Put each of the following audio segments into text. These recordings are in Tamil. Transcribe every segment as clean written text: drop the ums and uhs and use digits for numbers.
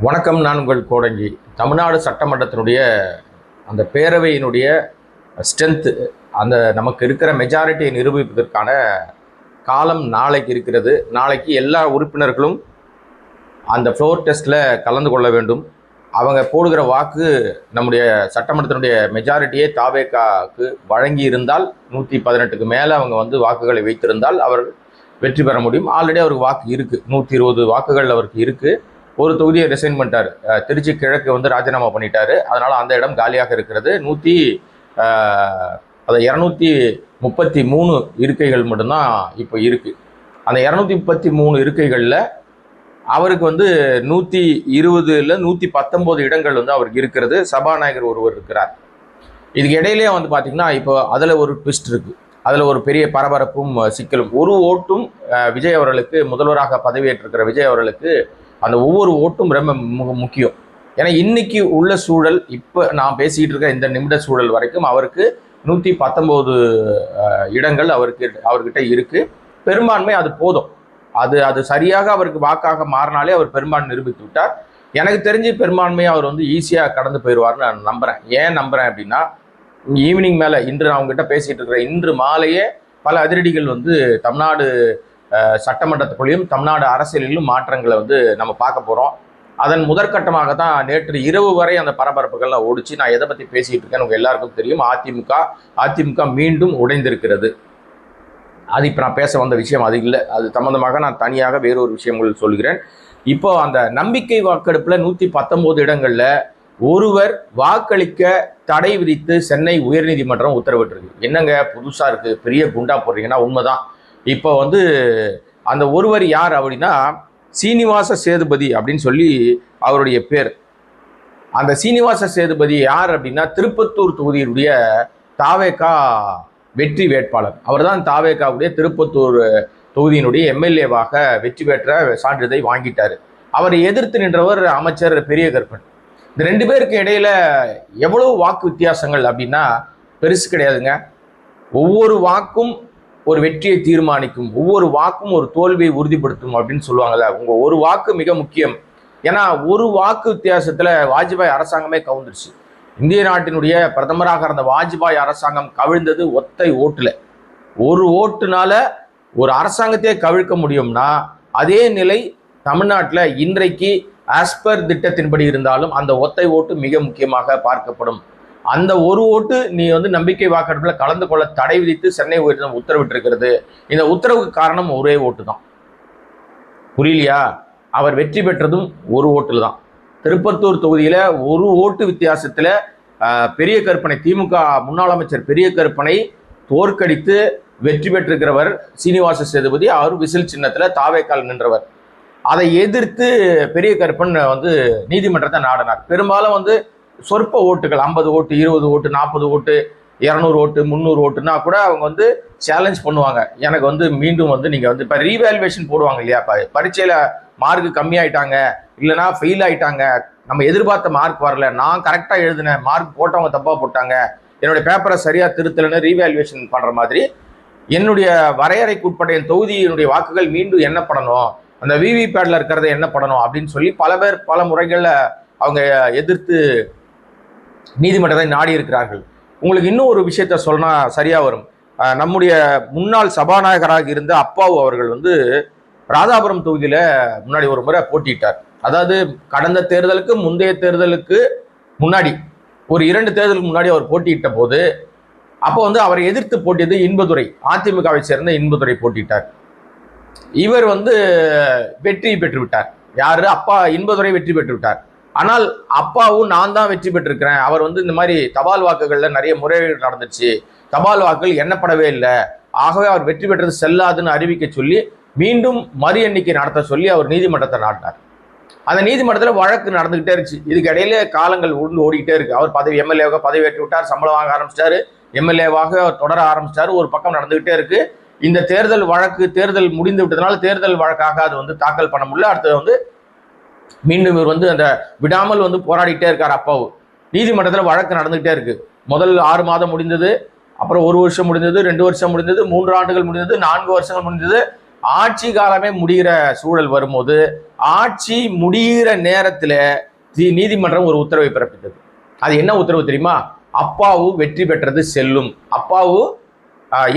வணக்கம். நான் உங்கள் கோடங்கி. தமிழ்நாடு சட்டமன்றத்தினுடைய அந்த பேரவையினுடைய ஸ்ட்ரென்த்து, அந்த நமக்கு இருக்கிற மெஜாரிட்டியை நிரூபிப்பதற்கான காலம் நாளைக்கு இருக்கிறது. நாளைக்கு எல்லா உறுப்பினர்களும் அந்த ஃப்ளோர் டெஸ்ட்டில் கலந்து கொள்ள வேண்டும். அவங்க போடுகிற வாக்கு நம்முடைய சட்டமன்றத்தினுடைய மெஜாரிட்டியே தாவேகாவுக்கு வழங்கி இருந்தால் 118க்கு மேலே அவங்க வாக்குகளை வைத்திருந்தால் அவர் வெற்றி பெற முடியும். ஆல்ரெடி அவருக்கு வாக்கு இருக்குது, 120 வாக்குகள் அவருக்கு இருக்குது. ஒரு தொகுதியை ரிசைன் பண்ணிட்டார். திருச்சி கிழக்கு ராஜினாமா பண்ணிட்டாரு. அதனால் அந்த இடம் காலியாக இருக்கிறது. 233 இருக்கைகள் மட்டும்தான் இப்போ இருக்குது. அந்த 233 இருக்கைகளில் அவருக்கு 120 119 இடங்கள் அவருக்கு இருக்கிறது. சபாநாயகர் ஒருவர் இருக்கிறார். இதுக்கு இடையிலே பார்த்தீங்கன்னா இப்போ அதில் ஒரு ட்விஸ்ட் இருக்குது. அதில் ஒரு பெரிய பரபரப்பும் சிக்கலும். ஒரு ஓட்டும் விஜய் அவர்களுக்கு, முதல்வராக பதவியேற்றிருக்கிற விஜய் அவர்களுக்கு அந்த ஒவ்வொரு ஓட்டும் ரொம்ப முக்கியம். ஏன்னா இன்னைக்கு உள்ள சூழல், இப்போ நான் பேசிக்கிட்டு இருக்க இந்த நிமிட சூழல் வரைக்கும் அவருக்கு 119 இடங்கள் அவர்கிட்ட இருக்கு. பெரும்பான்மை அது போதும். அது சரியாக அவருக்கு வாக்காக மாறினாலே அவர் பெரும்பான்மை நிரூபித்து விட்டார். எனக்கு தெரிஞ்சு பெரும்பான்மையை அவர் ஈஸியாக கடந்து போயிடுவார்னு நான் நம்புகிறேன். ஏன் நம்புகிறேன் அப்படின்னா, ஈவினிங் மேலே இன்று நான் அவங்ககிட்ட பேசிகிட்டு இருக்கிறேன். இன்று மாலையே பல அதிரடிகள் தமிழ்நாடு சட்டமன்றத்துக்குள்ளேயும் தமிழ்நாடு அரசியலிலும் மாற்றங்களை நம்ம பார்க்க போகிறோம். அதன் முதற்கட்டமாக தான் நேற்று இரவு வரை அந்த பரபரப்புகள்லாம் ஓடிச்சு. நான் எதை பற்றி பேசிகிட்டு இருக்கேன்னு உங்கள் எல்லாருக்கும் தெரியும். அதிமுக மீண்டும் உடைந்திருக்கிறது. அது இப்போ நான் பேச வந்த விஷயம் அது இல்லை. அது சம்பந்தமாக நான் தனியாக வேறொரு விஷயங்கள் சொல்கிறேன். இப்போ அந்த நம்பிக்கை வாக்கெடுப்பில் 119 இடங்களில் ஒருவர் வாக்களிக்க தடை விதித்து சென்னை உயர்நீதிமன்றம் உத்தரவிட்டிருக்கு. என்னங்க புதுசாக இருக்குது, பெரிய குண்டா போடுறீங்கன்னா உண்மைதான். இப்போ அந்த ஒருவர் யார் அப்படின்னா சீனிவாச சேதுபதி அப்படின்னு சொல்லி அவருடைய பேர். அந்த சீனிவாச சேதுபதி யார் அப்படின்னா திருப்பத்தூர் தொகுதியினுடைய தாவேகா வெற்றி வேட்பாளர். அவர் தான் தாவேகாவுடைய திருப்பத்தூர் தொகுதியினுடைய எம்எல்ஏவாக வெற்றி பெற்ற சான்றிதழை வாங்கிட்டார். அவரை எதிர்த்து நின்றவர் அமைச்சர் பெரிய கருப்பன். இந்த ரெண்டு பேருக்கு இடையில எவ்வளவு வாக்கு வித்தியாசங்கள் அப்படின்னா பெருசு கிடையாதுங்க. ஒவ்வொரு வாக்கும் ஒரு வெற்றியை தீர்மானிக்கும், ஒவ்வொரு வாக்கும் ஒரு தோல்வியை உறுதிப்படுத்தும் அப்படின்னு சொல்லுவாங்கல்ல. ஒரு வாக்கு மிக முக்கியம். ஏன்னா ஒரு வாக்கு வித்தியாசத்துல வாஜ்பாய் அரசாங்கமே கவுந்துருச்சு. இந்திய நாட்டினுடைய பிரதமராக இருந்த வாஜ்பாய் அரசாங்கம் கவிழ்ந்தது ஒத்தை ஓட்டுல. ஒரு ஓட்டுனால ஒரு அரசாங்கத்தையே கவிழ்க்க முடியும்னா அதே நிலை தமிழ்நாட்டில் இன்றைக்கு ஆஸ்பர் திட்டத்தின்படி இருந்தாலும் அந்த ஒத்தை ஓட்டு மிக முக்கியமாக பார்க்கப்படும். அந்த ஒரு ஓட்டு நீ நம்பிக்கை வாக்கெடுப்பில் கலந்து கொள்ள தடை விதித்து சென்னை உயர்நீதிமன்றம் உத்தரவிட்டிருக்கிறது. இந்த உத்தரவுக்கு காரணம் ஒரே ஓட்டு தான். புரியலையா? அவர் வெற்றி பெற்றதும் ஒரு ஓட்டில் தான். திருப்பத்தூர் தொகுதியில் ஒரு ஓட்டு வித்தியாசத்தில் பெரிய கருப்பனை, திமுக முன்னாள் அமைச்சர் பெரிய கருப்பனை தோற்கடித்து வெற்றி பெற்றிருக்கிறவர் சீனிவாச சேதுபதி. அவர் விசில் சின்னத்தில் தாவேக்கால் நின்றவர். அதை எதிர்த்து பெரிய கருப்பன் நீதிமன்றத்தை நாடினார். பெரும்பாலும் சொற்ப ஓட்டுகள், 50 ஓட்டு, 20 ஓட்டு, 40 ஓட்டு, 200 ஓட்டு, 300 ஓட்டுனா கூட அவங்க சேலஞ்ச் பண்ணுவாங்க. எனக்கு மீண்டும் நீங்கள் இப்போ ரீவேல்யூவேஷன் போடுவாங்க இல்லையா? பரீட்சையில் மார்க்கு கம்மியாயிட்டாங்க, இல்லைனா ஃபெயில் ஆயிட்டாங்க, நம்ம எதிர்பார்த்த மார்க் வரல, நான் கரெக்டாக எழுதினேன், மார்க் போட்டவங்க தப்பாக போட்டாங்க, என்னுடைய பேப்பரை சரியாக திருத்தலைன்னு ரீவேல்யூவேஷன் பண்ணுற மாதிரி என்னுடைய வரையறைக்குட்பட்ட என் தொகுதியினுடைய வாக்குகள் மீண்டும் என்ன பண்ணணும், அந்த விவிபேட்ல இருக்கிறத என்ன பண்ணணும் அப்படின்னு சொல்லி பல பேர் பல முறைகளில் அவங்க எதிர்த்து நீதிமன்றத்தை நாடி இருக்கிறார்கள். உங்களுக்கு இன்னும் ஒரு விஷயத்த சொன்னா சரியா வரும். நம்முடைய முன்னாள் சபாநாயகராக இருந்த அப்பாவு அவர்கள் ராதாபுரம் தொகுதியில முன்னாடி ஒரு முறை போட்டியிட்டார். அதாவது கடந்த தேர்தலுக்கு முந்தைய தேர்தலுக்கு முன்னாடி ஒரு 2 தேர்தலுக்கு முன்னாடி அவர் போட்டியிட்ட போது அப்போ அவரை எதிர்த்து போட்டியது இன்பதுரை, அதிமுகவை சேர்ந்த இன்பதுரை போட்டியிட்டார். இவர் வெற்றி பெற்று விட்டார். யாரு? அப்பா இன்பதுரை வெற்றி பெற்று விட்டார். ஆனால் அப்பாவும் நான் தான் வெற்றி பெற்றிருக்கிறேன், அவர் இந்த மாதிரி தபால் வாக்குகள்ல நிறைய முறைகேடு நடந்துச்சு, தபால் வாக்குகள் எண்ணப்படவே இல்லை, ஆகவே அவர் வெற்றி பெற்றது செல்லாதுன்னு அறிவிக்க சொல்லி மீண்டும் மறு எண்ணிக்கை நடத்த சொல்லி அவர் நீதிமன்றத்தை நாட்டினார். அந்த நீதிமன்றத்தில் வழக்கு நடந்துகிட்டே இருந்துச்சு. இதுக்கு இடையிலே காலங்கள் ஓடிக்கிட்டே இருக்கு. அவர் எம்எல்ஏவாக பதவியேற்று விட்டார், சம்பளம் வாங்க ஆரம்பிச்சிட்டாரு, எம்எல்ஏவாக தொடர ஆரம்பிச்சிட்டாரு. ஒரு பக்கம் நடந்துகிட்டே இருக்கு. இந்த தேர்தல் முடிந்து விட்டதுனால தேர்தல் வழக்காக அது தாக்கல் பண்ண முடியல. அடுத்தது மீண்டும் இவர் அந்த விடாமல் போராடிட்டே இருக்கார் அப்பாவு. நீதிமன்றத்தில் வழக்கு நடந்துகிட்டே இருக்கு. முதல் 6 மாதம் முடிந்தது, அப்புறம் 1 வருஷம் முடிந்தது, 2 வருஷம் முடிந்தது, 3 ஆண்டுகள் முடிந்தது, 4 வருஷங்கள் முடிந்தது. ஆட்சி காலமே முடிகிற சூழல் வரும்போது ஆட்சி முடிகிற நேரத்துல நீதிமன்றம் ஒரு உத்தரவை பிறப்பித்தது. அது என்ன உத்தரவு தெரியுமா? அப்பாவு வெற்றி பெற்றது செல்லும், அப்பாவு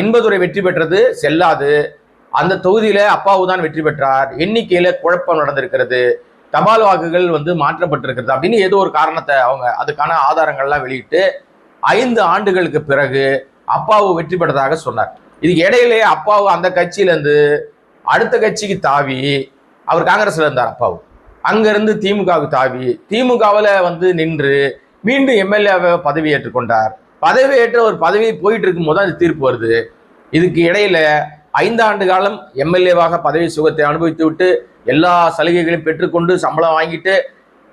இன்பதுரை வெற்றி பெற்றது செல்லாது, அந்த தொகுதியில அப்பாவு தான் வெற்றி பெற்றார், எண்ணிக்கையில குழப்பம் நடந்திருக்கிறது, தபால் வாக்குகள் மாற்றப்பட்டிருக்கிறது அப்படின்னு ஏதோ ஒரு காரணத்தை அவங்க அதுக்கான ஆதாரங்கள்லாம் வெளியிட்டு 5 ஆண்டுகளுக்கு பிறகு அப்பாவு வெற்றி பெற்றதாக சொன்னார். இதுக்கு இடையிலே அப்பாவு அந்த கட்சியிலேருந்து அடுத்த கட்சிக்கு தாவி, அவர் காங்கிரஸ்ல இருந்தார் அப்பாவு, அங்கிருந்து திமுகவுக்கு தாவி திமுகவில் நின்று மீண்டும் எம்எல்ஏவை பதவி ஏற்றுக்கொண்டார். பதவி ஏற்ற ஒரு பதவி போயிட்டு இருக்கும் போது அது தீர்ப்பு வருது. இதுக்கு இடையில 5 ஆண்டு காலம் எம்எல்ஏவாக பதவி சுகத்தை அனுபவித்து விட்டு எல்லா சலுகைகளையும் பெற்றுக்கொண்டு சம்பளம் வாங்கிட்டு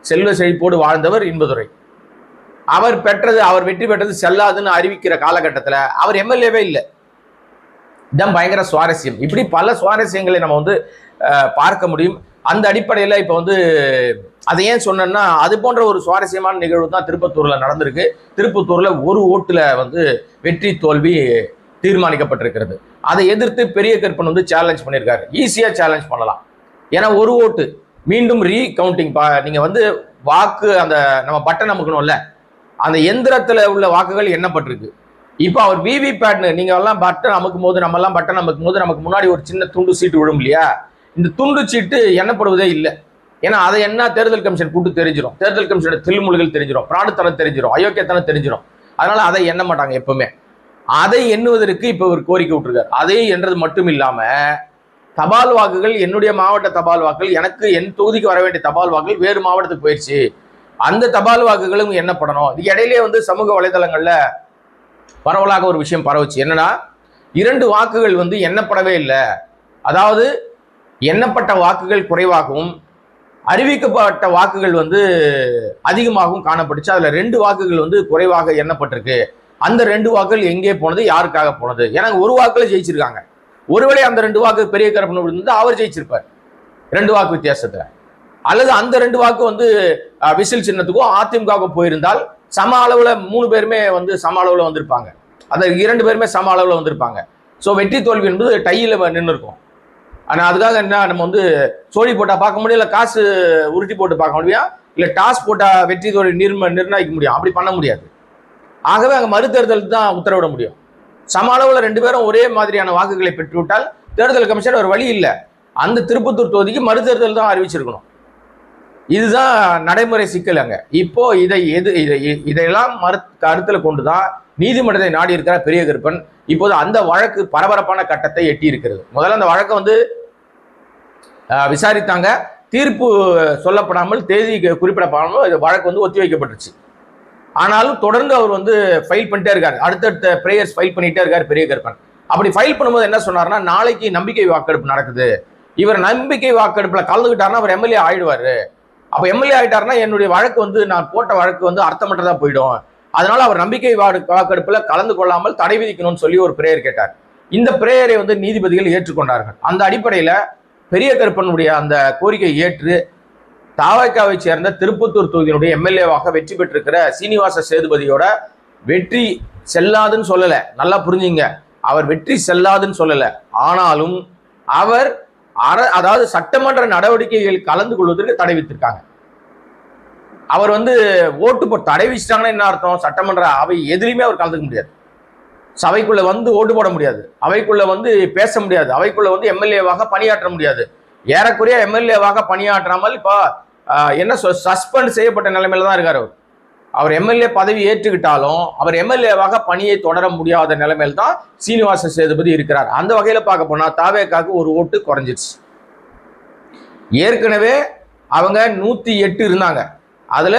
செல்வ செழிப்போடு வாழ்ந்தவர் இன்பதுரை. அவர் வெற்றி பெற்றது செல்லாதுன்னு அறிவிக்கிற காலகட்டத்தில் அவர் எம்எல்ஏவே இல்லை. இதான் பயங்கர சுவாரஸ்யம். இப்படி பல சுவாரஸ்யங்களை நம்ம பார்க்க முடியும். அந்த அடிப்படையில் இப்போ அதை ஏன் சொன்னேன்னா, அது போன்ற ஒரு சுவாரஸ்யமான நிகழ்வு தான் திருப்பத்தூர்ல நடந்திருக்கு. திருப்பத்தூர்ல ஒரு ஓட்டுல வெற்றி தோல்வி தீர்மானிக்கப்பட்டிருக்கிறது. அதை எதிர்த்து பெரிய கருப்பன் சேலஞ்ச் பண்ணியிருக்காரு. ஈஸியா சேலஞ்ச் பண்ணலாம். ஏன்னா ஒரு ஓட்டு மீண்டும் ரீகவுண்டிங், நீங்க வாக்கு அந்த நம்ம பட்டன் அமுக்கணும்ல, அந்த எந்திரத்துல உள்ள வாக்குகள் எண்ணப்பட்டிருக்கு. இப்போ அவர் விவிபேட் நீங்க எல்லாம் பட்டன் அமுக்கும் போது, நம்ம எல்லாம் பட்டன் அமுக்கும் போது நமக்கு முன்னாடி ஒரு சின்ன துண்டு சீட்டு விழும் இல்லையா? இந்த துண்டு சீட்டு எண்ணப்படுவதே இல்லை. ஏன்னா அதை என்ன தேர்தல் கமிஷன் கூட்டு தெரிஞ்சிடும், தேர்தல் கமிஷனோட தில்முல்கள் தெரிஞ்சிடும், பிராணுத்தனம் தெரிஞ்சிடும், அயோக்கியத்தனம் தெரிஞ்சிடும். அதனால அதை எண்ண மாட்டாங்க எப்பவுமே. அதை எண்ணுவதற்கு இப்போ ஒரு கோரிக்கை விட்டுருக்காரு. அதை என்றது மட்டும் இல்லாம தபால் வாக்குகள், என்னுடைய மாவட்ட தபால் வாக்குகள், எனக்கு என் தொகுதிக்கு வர வேண்டிய தபால் வாக்குகள் வேறு மாவட்டத்துக்கு போயிடுச்சு, அந்த தபால் வாக்குகளும் எண்ணப்படணும். இதுக்கு இடையிலே சமூக வலைதளங்கள்ல பரவலாக ஒரு விஷயம் பரவுச்சு. என்னன்னா, 2 வாக்குகள் எண்ணப்படவே இல்லை. அதாவது எண்ணப்பட்ட வாக்குகள் குறைவாகவும் அறிவிக்கப்பட்ட வாக்குகள் அதிகமாகவும் காணப்பட்டுச்சு. அதுல 2 வாக்குகள் குறைவாக எண்ணப்பட்டிருக்கு. அந்த 2 வாக்குகள் எங்கே போனது, யாருக்காக போனது? எனக்கு ஒரு வாக்குல ஜெயிச்சிருக்காங்க. ஒருவேளை அந்த 2 வாக்கு பெரிய கருப்பன் அவர் ஜெயிச்சிருப்பார் 2 வாக்கு வித்தியாசத்துல. அல்லது அந்த 2 வாக்கு விசில் சின்னத்துக்கும் அதிமுகவுக்கும் போயிருந்தால் சம அளவுல 3 பேருமே சம அளவுல வந்திருப்பாங்க. அந்த 2 பேருமே சம அளவுல வந்திருப்பாங்க. ஸோ வெற்றி தோல்வி என்பது டையில நின்று இருக்கும். ஆனா அதுக்காக என்ன, நம்ம சோழி போட்டா பார்க்க முடியும், இல்லை காசு உருட்டி போட்டு பார்க்க முடியும், இல்லை டாஸ் போட்டா வெற்றி தோல்வி நிர்ணயிக்க முடியும். அப்படி பண்ண முடியாது. ஆகவே அங்கே மறுதேர்தல் தான் உத்தரவிட முடியும். சம அளவுல 2 பேரும் ஒரே மாதிரியான வாக்குகளை பெற்றுவிட்டால் தேர்தல் கமிஷன் ஒரு வழி இல்லை, அந்த திருப்பத்தூர் தொகுதிக்கு மறுதேர்தல் தான் அறிவிச்சிருக்கணும். இதுதான் நடைமுறை சிக்கல் அங்க. இப்போ இதையெல்லாம் கருத்துல கொண்டுதான் நீதிமன்றத்தை நாடி இருக்கிற பெரிய கருப்பன். இப்போது அந்த வழக்கு பரபரப்பான கட்டத்தை எட்டி இருக்கிறது. முதல்ல அந்த வழக்கை விசாரித்தாங்க, தீர்ப்பு சொல்லப்படாமல், தேதி குறிப்பிடப்படாமல் வழக்கு ஒத்தி வைக்கப்பட்டுருச்சு. ஆனாலும் தொடர்ந்து அவர் ஃபைல் பண்ணிட்டே இருக்காரு, அடுத்தடுத்த பிரேயர்ஸ் ஃபைல் பண்ணிட்டே இருக்காரு பெரிய கருப்பன். அப்படி ஃபைல் பண்ணும்போது என்ன சொன்னார்னா, நாளைக்கு நம்பிக்கை வாக்கெடுப்பு நடக்குது, இவர் நம்பிக்கை வாக்கெடுப்புல கலந்துக்கிட்டாருன்னா அவர் எம்எல்ஏ ஆயிடுவாரு. அப்ப எம்எல்ஏ ஆயிட்டாருன்னா என்னுடைய வழக்கு நான் போட்ட வழக்கு அர்த்தமற்றதா போயிடும், அதனால அவர் நம்பிக்கை வாக்கெடுப்புல கலந்து கொள்ளாமல் தடை விதிக்கணும்னு சொல்லி ஒரு பிரேயர் கேட்டார். இந்த பிரேயரை நீதிபதிகள் ஏற்றுக்கொண்டார்கள். அந்த அடிப்படையில பெரிய கருப்பனுடைய அந்த கோரிக்கை ஏற்று தாவகாவை சேர்ந்த திருப்பத்தூர் தொகுதியினுடைய எம்எல்ஏவாக வெற்றி பெற்றிருக்கிற சீனிவாச சேதுபதியோட வெற்றி செல்லாதுன்னு சொல்லல, நல்லா புரிஞ்சுங்க, அவர் வெற்றி செல்லாதுன்னு சொல்லல. ஆனாலும் அவர் அதாவது சட்டமன்ற நடவடிக்கைகள் கலந்து கொள்வதற்கு தடை விதித்திருக்காங்க. அவர் ஓட்டு போட்டு தடை வச்சிட்டாங்கன்னா என்ன அர்த்தம்? சட்டமன்ற அவை எதிலுமே அவர் கலந்துக்க முடியாது, சபைக்குள்ள ஓட்டு போட முடியாது, அவைக்குள்ள பேச முடியாது, அவைக்குள்ள எம்எல்ஏவாக பணியாற்ற முடியாது. ஏறக்குறைய எம்எல்ஏவாக பணியாற்றாமல் இப்போ என்ன சஸ்பெண்ட் செய்யப்பட்ட நிலைமையில தான் இருக்காரு அவர். அவர் எம்எல்ஏ பதவி ஏற்றுக்கிட்டாலும் அவர் எம்எல்ஏவாக பணியை தொடர முடியாத நிலைமையில் தான் சீனிவாச சேதுபதி இருக்கிறார். அந்த வகையில பார்க்க போனா தாவேக்காக்கு ஒரு ஓட்டு குறைஞ்சிருச்சு. ஏற்கனவே அவங்க 108 இருந்தாங்க. அதுல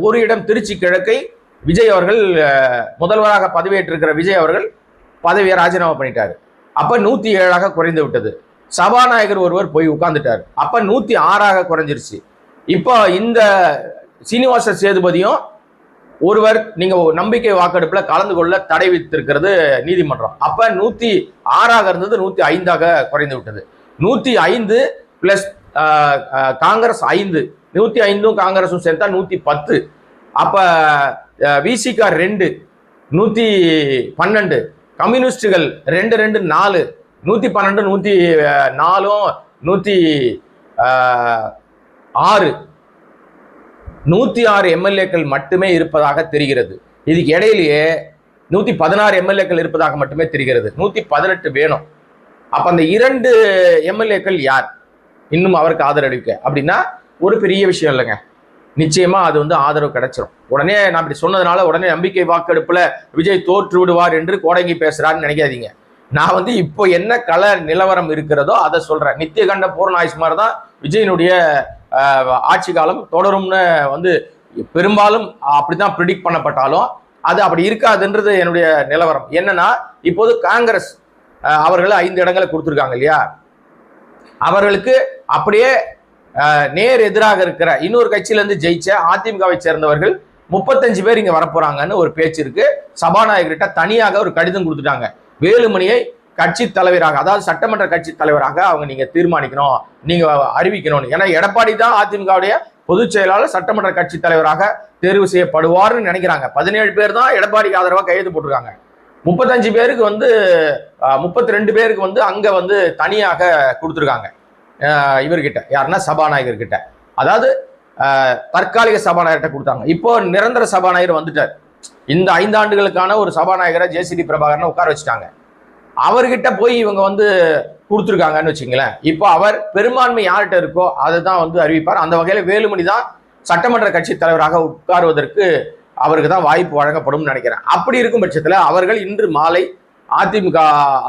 ஒரு இடம் திருச்சி கிழக்கை விஜய் அவர்கள் முதல்வராக பதவியேற்றிருக்கிற விஜய் அவர்கள் பதவியை ராஜினாமா பண்ணிட்டாரு. அப்ப 107 குறைந்து விட்டது. சபாநாயகர் ஒருவர் போய் உட்கார்ந்துட்டார். அப்ப 106 குறைஞ்சிருச்சு. இப்போ இந்த சீனிவாச சேதுபதியும் ஒருவர் நீங்க நம்பிக்கை வாக்கெடுப்புல கலந்து கொள்ள தடை விதித்திருக்கிறது நீதிமன்றம். அப்ப 106 இருந்தது 105 குறைந்து விட்டது. 105 பிளஸ் காங்கிரஸ் 5, 105 காங்கிரஸும் சேர்த்தா 110. அப்ப விசிகா 2, 112, கம்யூனிஸ்டுகள் 2, 4, 112, 104, 106 எம்எல்ஏக்கள் மட்டுமே இருப்பதாக தெரிகிறது. இதுக்கு இடையிலேயே 116 எம்எல்ஏக்கள் இருப்பதாக மட்டுமே தெரிகிறது. 118 வேணும். அப்ப அந்த 2 எம்எல்ஏக்கள் யார் இன்னும் அவருக்கு ஆதரவளிக்க அப்படின்னா ஒரு பெரிய விஷயம் இல்லைங்க. நிச்சயமா அது வந்து ஆதரவு கிடைச்சிடும். உடனே நான் இப்படி சொன்னதுனால உடனே நம்பிக்கை வாக்கெடுப்புல விஜய் தோற்று விடுவார் என்று கோடங்கி பேசுறாருன்னு நினைக்காதீங்க. நான் வந்து இப்போ என்ன கள நிலவரம் இருக்கிறதோ அதை சொல்றேன். நித்திய கண்ட பூர்ணாயுஸ் மாதிரி தான் விஜயனுடைய ஆட்சி காலம் தொடரும்னு வந்து பெரும்பாலும் அப்படிதான் ப்ரிடிக்ட் பண்ணப்பட்டாலும் அது அப்படி இருக்காதுன்றது என்னுடைய நிலவரம். என்னன்னா இப்போது காங்கிரஸ் அவர்கள் 5 இடங்களை கொடுத்துருக்காங்க இல்லையா, அவர்களுக்கு அப்படியே நேர் எதிராக இருக்கிற இன்னொரு கட்சியில இருந்து ஜெயிச்ச அதிமுகவை சேர்ந்தவர்கள் 35 பேர் இங்க வரப்போறாங்கன்னு ஒரு பேச்சு இருக்கு. சபாநாயகர்கிட்ட தனியாக ஒரு கடிதம் கொடுத்துட்டாங்க. வேலுமணியை கட்சி தலைவராக, அதாவது சட்டமன்ற கட்சி தலைவராக அவங்க நீங்க தீர்மானிக்கணும், நீங்க அறிவிக்கணும்னு. ஏன்னா எடப்பாடி தான் அதிமுகவுடைய பொதுச் செயலாளர் சட்டமன்ற கட்சி தலைவராக தேர்வு செய்யப்படுவார்னு நினைக்கிறாங்க. 17 பேர் தான் எடப்பாடிக்கு ஆதரவாக கையெழுத்து போட்டிருக்காங்க. 35 பேருக்கு வந்து 32 பேருக்கு வந்து அங்க வந்து தனியாக கொடுத்துருக்காங்க. இவர்கிட்ட யாருன்னா சபாநாயகர் கிட்ட, அதாவது தற்காலிக சபாநாயகர்கிட்ட கொடுத்தாங்க. இப்போ நிரந்தர சபாநாயகர் வந்துட்டார். இந்த 5 ஆண்டுகளுக்கான ஒரு சபாநாயகரை ஜேசிடி பிரபாகரனை உட்கார வச்சுட்டாங்க. அவர்கிட்ட போய் இவங்க வந்து கொடுத்துருக்காங்கன்னு வச்சுங்களேன். இப்போ அவர் பெரும்பான்மை யார்கிட்ட இருக்கோ அதை தான் வந்து அறிவிப்பார். அந்த வகையில் வேலுமணி தான் சட்டமன்ற கட்சி தலைவராக உட்காருவதற்கு அவருக்கு தான் வாய்ப்பு வழங்கப்படும் நினைக்கிறேன். அப்படி இருக்கும் பட்சத்தில் அவர்கள் இன்று மாலை அதிமுக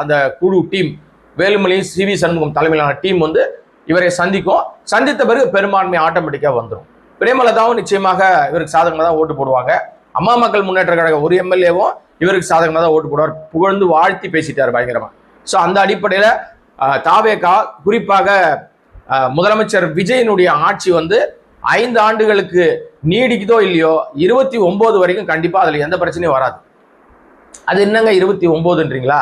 அந்த குழு டீம், வேலுமணி சிவி சண்முகம் தலைமையிலான டீம் வந்து இவரை சந்திக்கும். சந்தித்த பிறகு பெரும்பான்மை ஆட்டோமேட்டிக்காக வந்துடும். பிரேமலதாவும் நிச்சயமாக இவருக்கு சாதகமாக தான் ஓட்டு போடுவாங்க. அம்மா மக்கள் முன்னேற்ற கழக ஒரு எம்எல்ஏவும் இவருக்கு சாதகமாக தான் ஓட்டு போடுவார். புகழ்ந்து வாழ்த்தி பேசிட்டார் பயங்கரமா. ஸோ அந்த அடிப்படையில் தாவேகா குறிப்பாக முதலமைச்சர் விஜயனுடைய ஆட்சி வந்து 5 ஆண்டுகளுக்கு நீடிக்குதோ இல்லையோ 29 வரைக்கும் கண்டிப்பா அதுல எந்த பிரச்சனையும் வராது. அது என்னங்க 29ன்றீங்களா?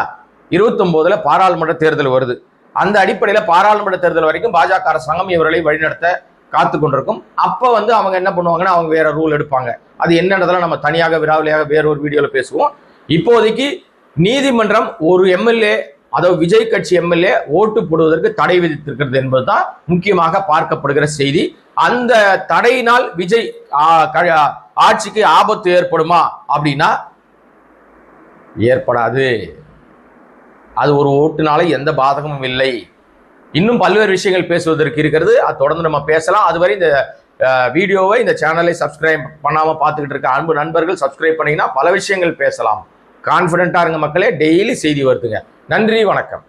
29ல பாராளுமன்ற தேர்தல் வருது. அந்த அடிப்படையில பாராளுமன்ற தேர்தல் வரைக்கும் பாஜக அரசாங்கம் இவர்களை வழிநடத்த காத்து கொண்டிருக்கும். அப்ப வந்து அவங்க என்ன பண்ணுவாங்கன்னா அவங்க வேற ரூல் எடுப்பாங்க. அது என்னன்றதெல்லாம் நம்ம தனியாக விராவலியாக வேற ஒரு வீடியோல பேசுவோம். இப்போதைக்கு நீதிமன்றம் ஒரு எம்எல்ஏ, அதாவது விஜய் கட்சி எம்எல்ஏ ஓட்டு போடுவதற்கு தடை விதித்திருக்கிறது என்பதுதான் முக்கியமாக பார்க்கப்படுகிற செய்தி. அந்த தடையினால் விஜய் ஆட்சிக்கு ஆபத்து ஏற்படுமா அப்படின்னா ஏற்படாது. அது ஒரு ஓட்டுனால எந்த பாதகமும் இல்லை. இன்னும் பல்வேறு விஷயங்கள் பேசுவதற்கு இருக்கிறது. அது தொடர்ந்து நம்ம பேசலாம். அதுவரை இந்த வீடியோவை, இந்த சேனலை சப்ஸ்கிரைப் பண்ணாம பார்த்துக்கிட்டு இருக்க அன்பு நண்பர்கள் சப்ஸ்கிரைப் பண்ணீங்கன்னா பல விஷயங்கள் பேசலாம். கான்ஃபிடென்ட்டா இருங்க மக்களே. டெய்லி செய்தி வருதுங்க. நன்றி, வணக்கம்.